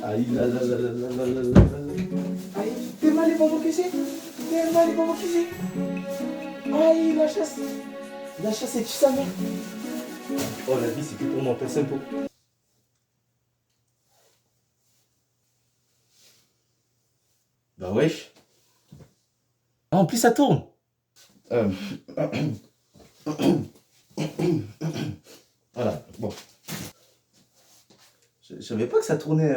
Aïe, là, là, là, là, là, là, là, là, là. Aïe, t'es mal, il va m'encaisser. T'es mal, il va m'encaisser. Aïe, la chasse. La chasse est sa mère. Oh, la vie, c'est que pour moi, personne pour. Bah, wesh. Ah, en plus, ça tourne. Euh, Voilà, bon. Je savais pas que ça tournait.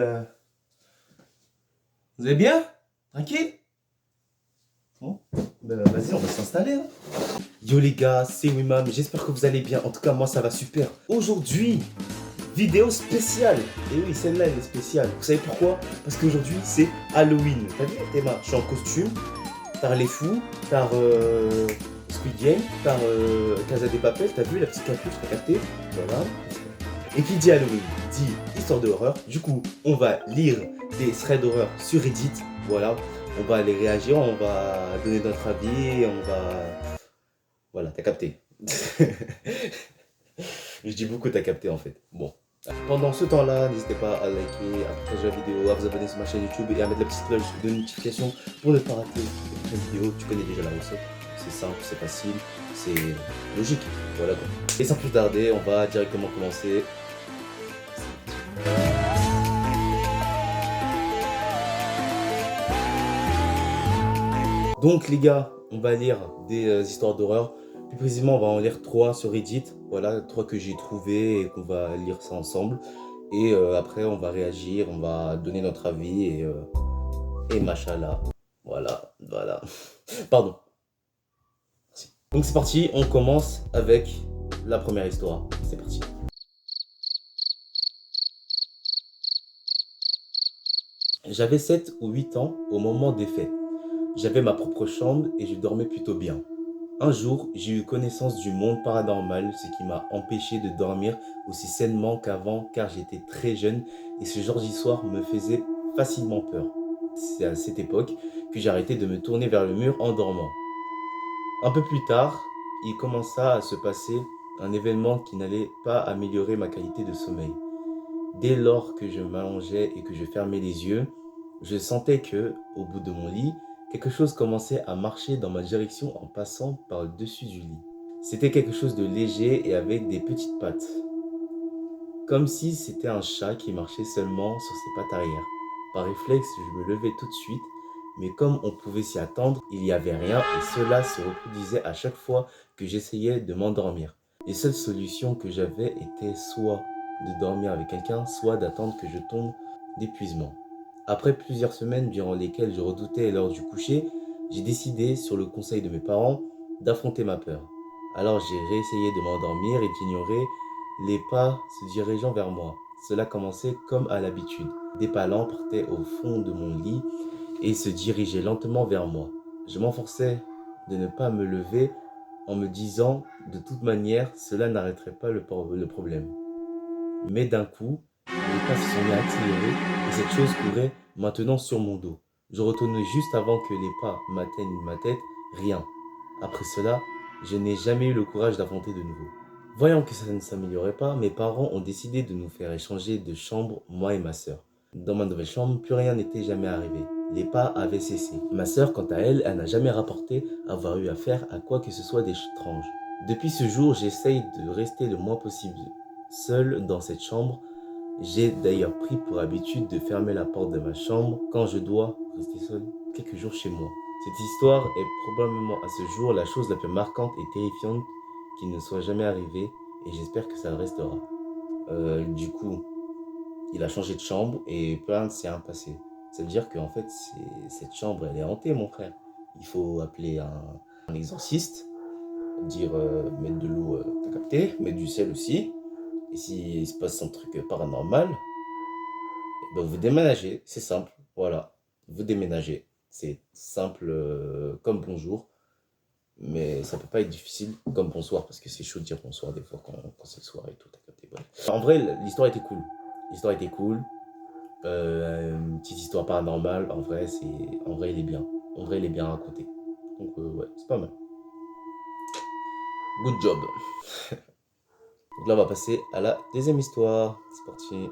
Vous allez bien? Tranquille? Bon, ben, vas-y, on va s'installer. Hein. Yo les gars, c'est Wimam, j'espère que vous allez bien. En tout cas, moi ça va super. Aujourd'hui, vidéo spéciale. Et oui, celle-là elle est spéciale. Vous savez pourquoi? Parce qu'aujourd'hui c'est Halloween. T'as vu Théma? Je suis en costume, par les fous, par Squid Game, par Casa des Papel. T'as vu la petite capuche, t'as capté? Voilà. Et qui dit Halloween dit histoire d'horreur. Du coup, on va lire des threads d'horreur sur Reddit. Voilà. On va aller réagir, on va donner notre avis, on va... Voilà, t'as capté. Je dis beaucoup t'as capté en fait. Bon. Pendant ce temps-là, n'hésitez pas à liker, à partager la vidéo, à vous abonner sur ma chaîne YouTube et à mettre la petite cloche de notification pour ne pas rater les prochaines vidéos. Tu connais déjà la recette. C'est simple, c'est facile, c'est logique. Voilà quoi. Et sans plus tarder, on va directement commencer. Donc les gars, on va lire des histoires d'horreur. Plus précisément, on va en lire 3 sur Reddit. Voilà, 3 que j'ai trouvées et qu'on va lire ça ensemble. Et après, on va réagir, on va donner notre avis et machallah. Voilà, voilà. Pardon. Merci. Donc c'est parti, on commence avec la première histoire. C'est parti. J'avais 7 ou 8 ans au moment des faits. J'avais ma propre chambre et je dormais plutôt bien. Un jour, j'ai eu connaissance du monde paranormal, ce qui m'a empêché de dormir aussi sainement qu'avant car j'étais très jeune et ce genre d'histoire me faisait facilement peur. C'est à cette époque que j'ai arrêté de me tourner vers le mur en dormant. Un peu plus tard, il commença à se passer un événement qui n'allait pas améliorer ma qualité de sommeil. Dès lors que je m'allongeais et que je fermais les yeux, je sentais que, au bout de mon lit, quelque chose commençait à marcher dans ma direction en passant par le dessus du lit. C'était quelque chose de léger et avec des petites pattes. Comme si c'était un chat qui marchait seulement sur ses pattes arrière. Par réflexe, je me levais tout de suite, mais comme on pouvait s'y attendre, il n'y avait rien et cela se reproduisait à chaque fois que j'essayais de m'endormir. Les seules solutions que j'avais étaient soit de dormir avec quelqu'un, soit d'attendre que je tombe d'épuisement. Après plusieurs semaines durant lesquelles je redoutais l'heure du coucher, j'ai décidé, sur le conseil de mes parents, d'affronter ma peur. Alors j'ai réessayé de m'endormir et d'ignorer les pas se dirigeant vers moi. Cela commençait comme à l'habitude. Des pas lents partaient au fond de mon lit et se dirigeaient lentement vers moi. Je m'efforçais de ne pas me lever en me disant, de toute manière, cela n'arrêterait pas le problème. Mais d'un coup, les pas se sont mis à accélérer et cette chose courait maintenant sur mon dos. Je retournais juste avant que les pas m'atteignent ma tête, rien. Après cela, je n'ai jamais eu le courage d'affronter de nouveau. Voyant que ça ne s'améliorait pas, mes parents ont décidé de nous faire échanger de chambre, moi et ma sœur. Dans ma nouvelle chambre, plus rien n'était jamais arrivé. Les pas avaient cessé. Ma sœur, quant à elle, elle n'a jamais rapporté avoir eu affaire à quoi que ce soit d'étrange. Depuis ce jour, j'essaye de rester le moins possible seul dans cette chambre. J'ai d'ailleurs pris pour habitude de fermer la porte de ma chambre quand je dois rester seul quelques jours chez moi. Cette histoire est probablement à ce jour la chose la plus marquante et terrifiante qui ne soit jamais arrivée et j'espère que ça le restera. Du coup, il a changé de chambre et plein de s'est rien passé. Ça veut dire qu'en fait, cette chambre, elle est hantée, mon frère. Il faut appeler un exorciste, dire mettre de l'eau, t'as capté, mettre du sel aussi. Et s'il se passe un truc paranormal, eh ben vous déménagez, c'est simple, voilà. Vous déménagez, c'est simple comme bonjour, mais ça peut pas être difficile comme bonsoir, parce que c'est chaud de dire bonsoir des fois quand c'est le soir et tout, t'as capté, voilà. En vrai, l'histoire était cool. L'histoire était cool. Une petite histoire paranormale, en vrai, il est bien. En vrai, il est bien raconté. Donc, ouais, c'est pas mal. Good job. Donc là, on va passer à la deuxième histoire. C'est parti.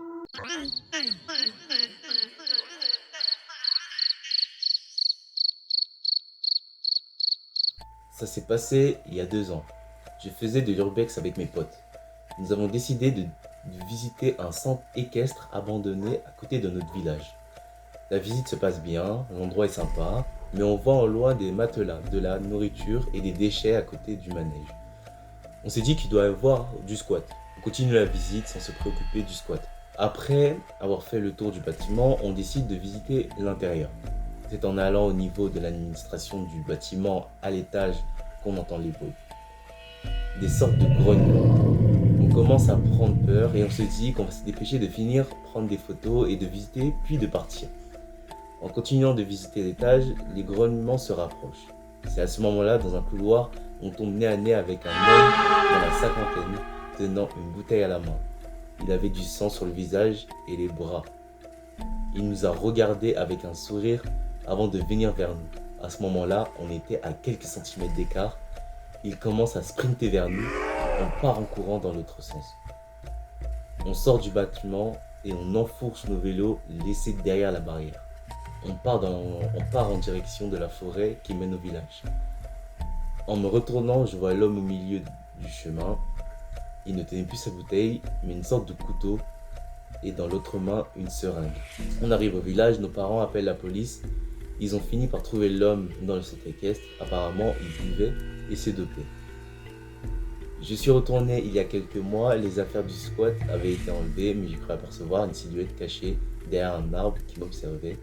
Ça s'est passé il y a 2 ans. Je faisais de l'urbex avec mes potes. Nous avons décidé de visiter un centre équestre abandonné à côté de notre village. La visite se passe bien, l'endroit est sympa, mais on voit en loin des matelas, de la nourriture et des déchets à côté du manège. On s'est dit qu'il doit y avoir du squat. On continue la visite sans se préoccuper du squat. Après avoir fait le tour du bâtiment, on décide de visiter l'intérieur. C'est en allant au niveau de l'administration du bâtiment à l'étage qu'on entend les bruits. Des sortes de grognements. On commence à prendre peur et on se dit qu'on va se dépêcher de finir, prendre des photos et de visiter, puis de partir. En continuant de visiter l'étage, les grognements se rapprochent. C'est à ce moment-là, dans un couloir, on tombe nez à nez avec un homme dans la cinquantaine, tenant une bouteille à la main. Il avait du sang sur le visage et les bras. Il nous a regardés avec un sourire avant de venir vers nous. À ce moment-là, on était à quelques centimètres d'écart. Il commence à sprinter vers nous. On part en courant dans l'autre sens. On sort du bâtiment et on enfourche nos vélos laissés derrière la barrière. On part en direction de la forêt qui mène au village. En me retournant, je vois l'homme au milieu du chemin. Il ne tenait plus sa bouteille, mais une sorte de couteau, et dans l'autre main, une seringue. On arrive au village, nos parents appellent la police. Ils ont fini par trouver l'homme dans le centre équestre. Apparemment, il buvait et se dopait. Je suis retourné il y a quelques mois, les affaires du squat avaient été enlevées, mais j'ai cru apercevoir une silhouette cachée derrière un arbre qui m'observait.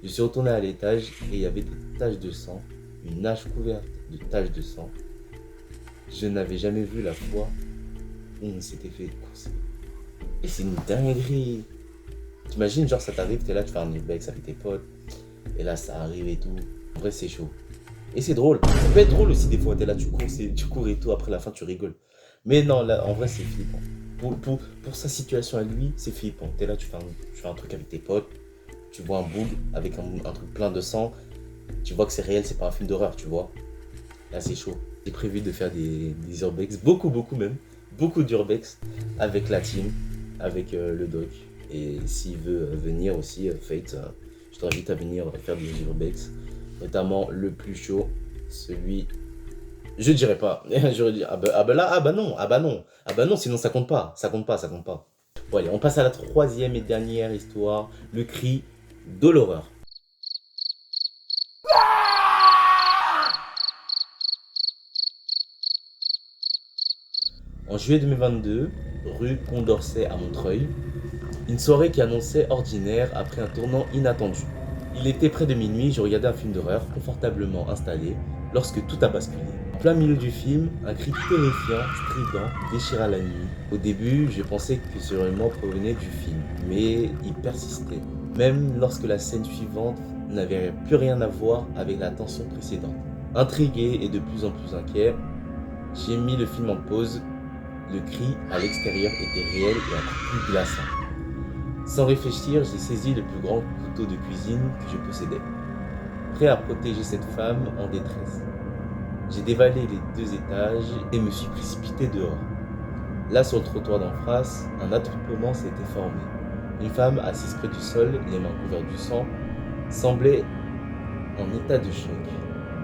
Je suis retourné à l'étage et il y avait des taches de sang, une nage couverte de taches de sang. Je n'avais jamais vu la fois où on s'était fait courser. Et c'est une dinguerie. T'imagines, genre ça t'arrive, t'es là, tu fais un urbex avec tes potes, et là ça arrive et tout. En vrai c'est chaud. Et c'est drôle. Ça peut être drôle aussi des fois, t'es là, tu cours et tout, après la fin tu rigoles. Mais non, là en vrai c'est flippant. Pour sa situation à lui, c'est flippant. T'es là, tu fais un truc avec tes potes, tu vois un boug avec un truc plein de sang, tu vois que c'est réel, c'est pas un film d'horreur, tu vois. Là c'est chaud. J'ai prévu de faire des urbex, beaucoup même, beaucoup d'urbex avec la team, avec le doc. Et s'il veut venir aussi, Fate, je t'invite à venir faire des urbex, notamment le plus chaud, celui... Je dirais pas, j'aurais dit, ah bah non, sinon ça compte pas, ça compte pas. Bon allez, on passe à la troisième et dernière histoire, le cri de l'horreur. En juillet 2022, rue Condorcet à Montreuil, une soirée qui annonçait ordinaire après un tournant inattendu. Il était près de minuit, je regardais un film d'horreur confortablement installé lorsque tout a basculé. En plein milieu du film, un cri terrifiant, strident, déchira la nuit. Au début, je pensais que ce hurlement provenait du film, mais il persistait, même lorsque la scène suivante n'avait plus rien à voir avec la tension précédente. Intrigué et de plus en plus inquiet, j'ai mis le film en pause. Le cri à l'extérieur était réel et encore plus glaçant. Sans réfléchir, j'ai saisi le plus grand couteau de cuisine que je possédais, prêt à protéger cette femme en détresse. J'ai dévalé les 2 étages et me suis précipité dehors. Là, sur le trottoir d'en face, un attroupement s'était formé. Une femme assise près du sol, les mains couvertes du sang, semblait en état de choc.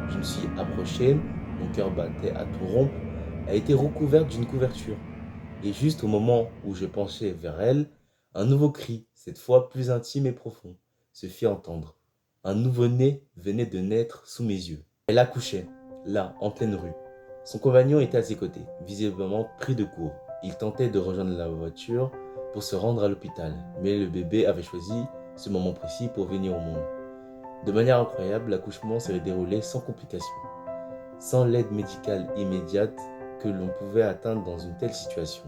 Je me suis approché, mon cœur battait à tout rompre, a été recouverte d'une couverture. Et juste au moment où je penchais vers elle, un nouveau cri, cette fois plus intime et profond, se fit entendre. Un nouveau-né venait de naître sous mes yeux. Elle accouchait, là, en pleine rue. Son compagnon était à ses côtés, visiblement pris de court. Il tentait de rejoindre la voiture pour se rendre à l'hôpital, mais le bébé avait choisi ce moment précis pour venir au monde. De manière incroyable, l'accouchement s'est déroulé sans complications, sans l'aide médicale immédiate que l'on pouvait atteindre dans une telle situation.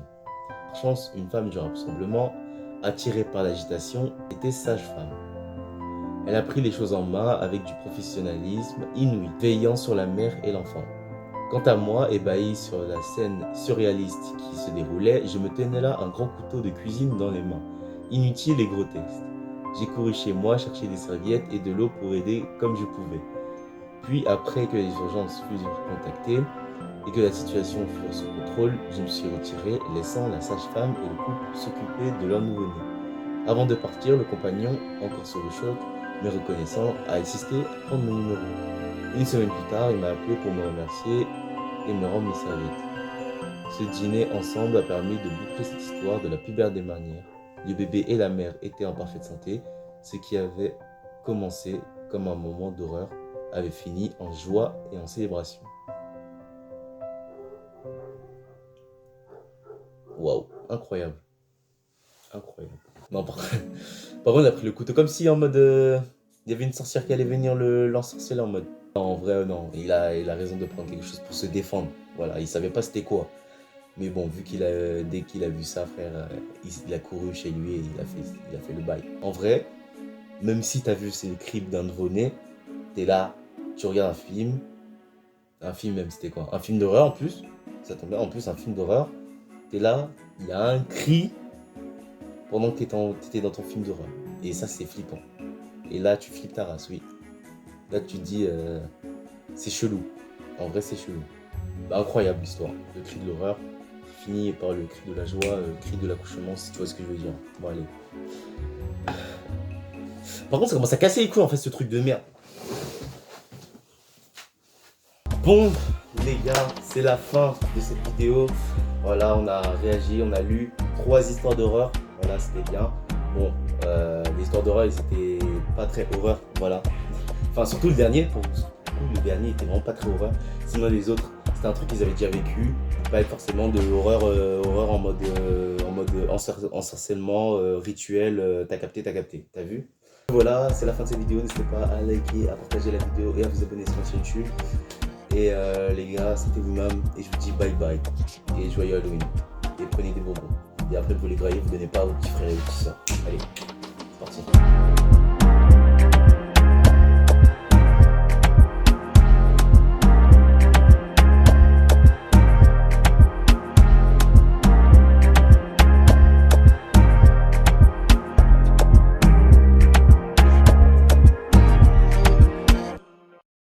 Par chance, une femme du rassemblement, attirée par l'agitation, était sage-femme. Elle a pris les choses en main avec du professionnalisme inouï, veillant sur la mère et l'enfant. Quant à moi, ébahi sur la scène surréaliste qui se déroulait, je me tenais là un grand couteau de cuisine dans les mains, inutile et grotesque. J'ai couru chez moi chercher des serviettes et de l'eau pour aider comme je pouvais. Puis, après que les urgences furent contactées et que la situation fut sous contrôle, je me suis retiré, laissant la sage-femme et le couple s'occuper de leur nouveau-né. Avant de partir, le compagnon, encore sur le choc, mais reconnaissant, a insisté à prendre mon numéro. Une semaine plus tard, il m'a appelé pour me remercier et me rendre mes serviettes. Ce dîner ensemble a permis de boucler cette histoire de la plus belle des manières. Le bébé et la mère étaient en parfaite santé, ce qui avait commencé comme un moment d'horreur avait fini en joie et en célébration. Waouh, incroyable. Incroyable. Non, par contre, il a pris le couteau comme si en mode. Il y avait une sorcière qui allait venir l'ensorceler là en mode. Non, en vrai, non. Il a raison de prendre quelque chose pour se défendre. Voilà, il savait pas c'était quoi. Mais bon, dès qu'il a vu ça, frère, il a couru chez lui et il a fait le bail. En vrai, même si t'as vu c'est le crime d'un nouveau-né, t'es là, tu regardes un film même, c'était quoi? Un film d'horreur en plus. Ça tombe bien, en plus, un film d'horreur. T'es là, il y a un cri pendant que t'étais dans ton film d'horreur. Et ça, c'est flippant. Et là, tu flippes ta race, oui. Là, tu te dis, c'est chelou. En vrai, c'est chelou. Bah, incroyable l'histoire. Le cri de l'horreur finit par le cri de la joie, le cri de l'accouchement, si tu vois ce que je veux dire. Bon, allez. Par contre, ça commence à casser les couilles, en fait, ce truc de merde. Bon, les gars, c'est la fin de cette vidéo. Voilà, on a réagi, on a lu 3 histoires d'horreur. Voilà, c'était bien. Bon, les histoires d'horreur, ils étaient pas très horreur, voilà. Enfin, surtout le dernier, le dernier était vraiment pas très horreur. Sinon, les autres, c'était un truc qu'ils avaient déjà vécu. Pas forcément de horreur, horreur en mode ensorcellement, rituel, t'as capté, t'as vu? Voilà, c'est la fin de cette vidéo. N'hésitez pas à liker, à partager la vidéo et à vous abonner sur ma chaîne YouTube. Et les gars, c'était vous-même et je vous dis bye bye et joyeux Halloween. Et prenez des bonbons. Et après vous les graillez, vous donnez pas à vos petits frères et vos petites soeurs. Allez.